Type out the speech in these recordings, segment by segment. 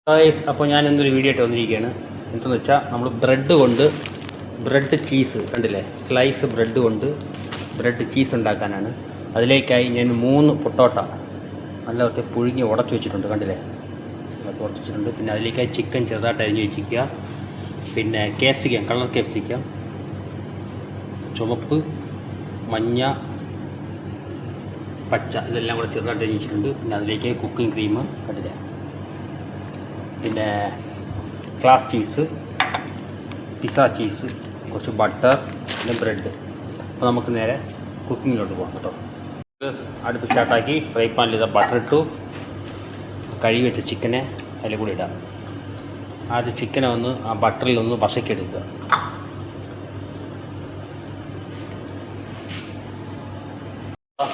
Guys, അപ്പോൾ ഞാൻ ഇന്നൊരു വീഡിയോ ആയിട്ട് വന്നിരിക്കുകയാണ്. എന്തെന്ന് വെച്ചാൽ നമ്മൾ ബ്രെഡ് കൊണ്ട് ബ്രെഡ് ചീസ് കണ്ടില്ലേ, സ്ലൈസ് ബ്രെഡ് കൊണ്ട് ബ്രെഡ് ചീസ് ഉണ്ടാക്കാനാണ്. അതിലേക്കായി ഞാൻ 3 പൊട്ടോട്ട നല്ല വൃത്തി പുഴുങ്ങി ഉടച്ചു വെച്ചിട്ടുണ്ട്. കണ്ടില്ലേ, ഉടച്ചു വെച്ചിട്ടുണ്ട്. പിന്നെ അതിലേക്കായി ചിക്കൻ ചെറുതായിട്ട് അരിഞ്ഞ് വെച്ചിരിക്കുക. പിന്നെ ക്യാപ്സിക്കം, കളർ ക്യാപ്സിക്കം, ചുവപ്പ്, മഞ്ഞ, പച്ച, ഇതെല്ലാം കൂടെ ചെറുതായിട്ട് അരിഞ്ഞ് വെച്ചിട്ടുണ്ട്. പിന്നെ അതിലേക്ക് കുക്കിംഗ് ക്രീം കണ്ടില്ലേ, പിന്നെ ക്ലാസ് ചീസ്, പിസ്സ ചീസ്, കുറച്ച് ബട്ടർ, പിന്നെ ബ്രെഡ്. അപ്പോൾ നമുക്ക് നേരെ കുക്കിങ്ങിലോട്ട് പോകാം കേട്ടോ. അടുപ്പ് സ്റ്റാർട്ടാക്കി ഫ്രൈ പാനിൽ ഇതാ ബട്ടർ ഇട്ടു. കഴുകി വെച്ച ചിക്കനെ അതിൽ കൂടി ഇടാം. ആദ്യം ചിക്കനെ ഒന്ന് ആ ബട്ടറിൽ ഒന്ന് വശക്കെടുക്കുക.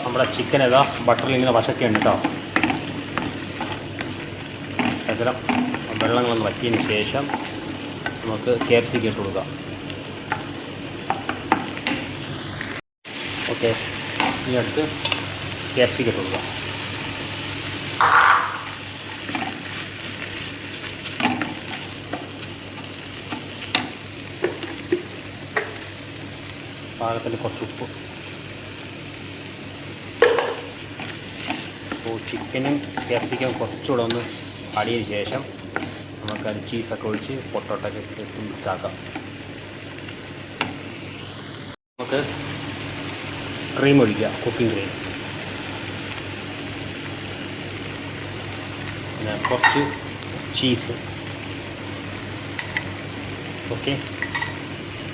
നമ്മുടെ ചിക്കൻ ഏതാ ബട്ടറിൽ ഇങ്ങനെ വശക്കുണ്ട് കേട്ടോ. ശകലം വെള്ളങ്ങളൊന്ന് വറ്റിയതിന് ശേഷം നമുക്ക് ക്യാപ്സിക്കം ഇട്ട് കൊടുക്കാം. ഓക്കെ, ഇനി അടുത്ത് ക്യാപ്സിക്കം ഇട്ട് കൊടുക്കാം. പാകത്തിന് കുറച്ച് ഉപ്പ്. അപ്പോൾ ചിക്കനും ക്യാപ്സിക്കം കുറച്ചുകൂടെ ഒന്ന് ആടിയതിന് ശേഷം നമുക്കത് ചീസൊക്കെ ഒഴിച്ച് പൊട്ടോട്ടൊക്കെ ഇട്ട് മിക്സാക്കാം. നമുക്ക് ക്രീം ഒഴിക്കുക, കുക്കിംഗ് ക്രീം. പിന്നെ കുറച്ച് ചീസ്. ഓക്കെ,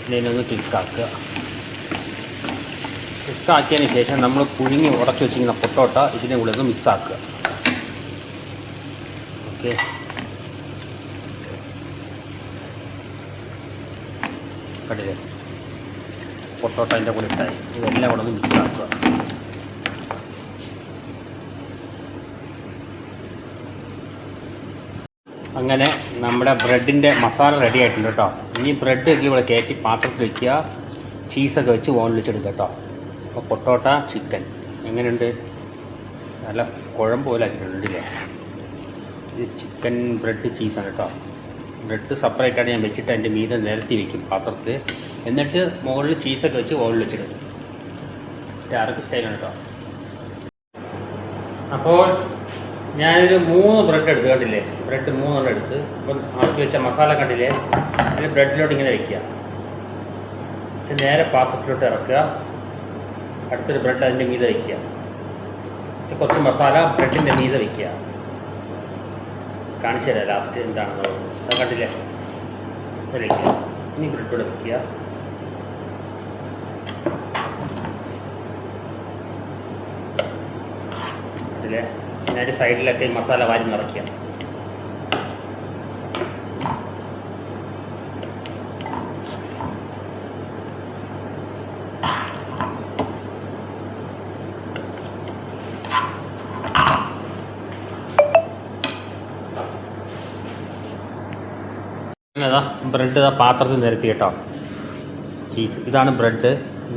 ഇതിനൊന്ന് ക്ലിക്കാക്കുക. ക്ലിക്കാക്കിയതിന് ശേഷം നമ്മൾ പുഴുങ്ങി ഉടച്ചു വെച്ചിരിക്കുന്ന പൊട്ടോട്ട ഇതിനെ കൂടെ ഒന്ന് മിക്സാക്കുക. ഓക്കെ, കണ്ടില്ലേ, പൊട്ടോട്ട അതിൻ്റെ കൂടെ ഇട്ടായി. ഇതെല്ലാം കൂടെ ഒന്ന് മിക്സ് ആക്കുക. അങ്ങനെ നമ്മുടെ ബ്രെഡിൻ്റെ മസാല റെഡി ആയിട്ടുണ്ട് കേട്ടോ. ഇനി ബ്രെഡ് ഇതിലൂടെ കയറ്റി പാത്രത്തിൽ വയ്ക്കുക, ചീസൊക്കെ വെച്ച് ഓവനിൽ വെച്ചെടുക്കുക കേട്ടോ. അപ്പോൾ പൊട്ടോട്ട ചിക്കൻ എങ്ങനെയുണ്ട്? നല്ല കുഴമ്പ് പോലെ ആക്കിയിട്ടുണ്ടല്ലേ. ഇത് ചിക്കൻ ബ്രെഡ് ചീസാണ് കേട്ടോ. ബ്രെഡ് സെപ്പറേറ്റായിട്ട് ഞാൻ വെച്ചിട്ട് അതിൻ്റെ മീതെ നിരത്തി വയ്ക്കും പാത്രത്തിൽ. എന്നിട്ട് മുകളിൽ ചീസൊക്കെ വെച്ച് ഓവനിൽ വെച്ചെടുക്കും. അരക്ക് സ്റ്റൈലാണ് കേട്ടോ. അപ്പോൾ ഞാനൊരു 3 ബ്രെഡ് എടുത്ത്, കണ്ടില്ലേ, ബ്രെഡ് 3 എടുത്ത്. അപ്പം ആക്കി വെച്ച മസാല കണ്ടില്ലേ, അതിൽ ബ്രെഡിലോട്ട് ഇങ്ങനെ വയ്ക്കുക. നേരെ പാത്രത്തിലോട്ട് ഇറക്കുക. അടുത്തൊരു ബ്രെഡ് അതിൻ്റെ മീതെ വയ്ക്കുക. കുറച്ച് മസാല ബ്രെഡിൻ്റെ മീതെ വയ്ക്കുക. കാണിച്ചു തരാം ലാസ്റ്റ് എന്താണെന്നുള്ളത്. അത് കണ്ടില്ലേ, വയ്ക്കുക. ഇനി ബ്രെഡോടെ വയ്ക്കുക. കണ്ടില്ലേ, അതിൻ്റെ സൈഡിലൊക്കെ മസാല വാരി നിറയ്ക്കുക. ബ്രെഡ് പാത്രത്തിൽ നിരത്തി കേട്ടോ. ചീസ്, ഇതാണ് ബ്രെഡ്.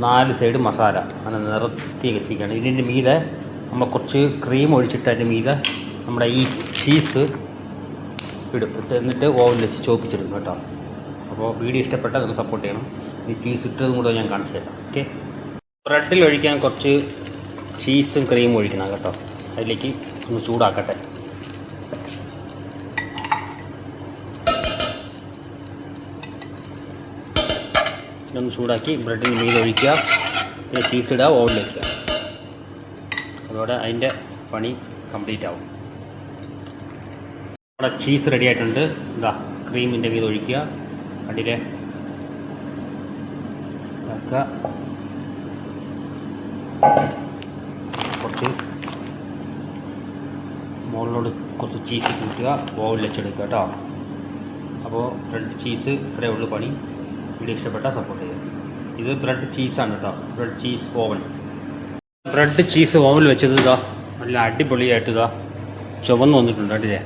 4 സൈഡ് മസാല അങ്ങനെ നിരത്തി വെച്ചിരിക്കുകയാണ്. ഇതിൻ്റെ മീതെ നമ്മൾ കുറച്ച് ക്രീം ഒഴിച്ചിട്ട് അതിൻ്റെ മീതെ നമ്മുടെ ഈ ചീസ് ഇടും. എന്നിട്ട് ഓവനിൽ വെച്ച് ചോപ്പിച്ചെടുക്കും കേട്ടോ. അപ്പോൾ വീഡിയോ ഇഷ്ടപ്പെട്ടാൽ നിങ്ങൾ സപ്പോർട്ട് ചെയ്യണം. ഈ ചീസ് ഇട്ടതും കൂടെ ഞാൻ കാണിച്ചു തരാം. ഓക്കെ, ബ്രെഡിൽ ഒഴിക്കാൻ കുറച്ച് ചീസും ക്രീമും ഒഴിക്കണം കേട്ടോ. അതിലേക്ക് ഒന്ന് ചൂടാക്കട്ടെ. ഒന്ന് ചൂടാക്കി ബ്രെഡിന് മീതെ ഒഴിക്കുക. പിന്നെ ചീസ് ഇടുക, ഓവനിൽ വയ്ക്കുക. അതോടെ അതിൻ്റെ പണി കംപ്ലീറ്റ് ആവും. നമ്മുടെ ചീസ് റെഡി ആയിട്ടുണ്ട്. എന്താ, ക്രീമിൻ്റെ മീതെ ഒഴിക്കുക. കണ്ടില്ലേ, ഇതാക്കുക. കുറച്ച് മുകളിലോട്ട് കുറച്ച് ചീസ് കൂട്ടുക, ഓവനിൽ വെച്ചെടുക്കുക കേട്ടോ. അപ്പോൾ ബ്രെഡ് ചീസ് ഇത്രയേ ഉള്ളൂ പണി. വീഡിയോ ഇഷ്ടപ്പെട്ടാൽ സപ്പോർട്ട് ചെയ്യുക. ഇത് ബ്രെഡ് ചീസാണ് കേട്ടോ, bread cheese oven. Bread cheese ഓവനിൽ വെച്ചത് ഇതാ നല്ല അടിപൊളിയായിട്ട് ഇതാ ചുവന്ന് വന്നിട്ടുണ്ട്. കണ്ടില്ലേ,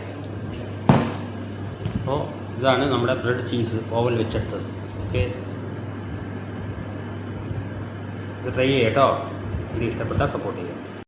അപ്പോൾ ഇതാണ് നമ്മുടെ ബ്രെഡ് ചീസ് ഓവനിൽ വെച്ചെടുത്തത്. ഓക്കെ, ഇത് ട്രൈ ചെയ്യാം കേട്ടോ. വീഡിയോ ഇഷ്ടപ്പെട്ടാൽ സപ്പോർട്ട് ചെയ്യുക.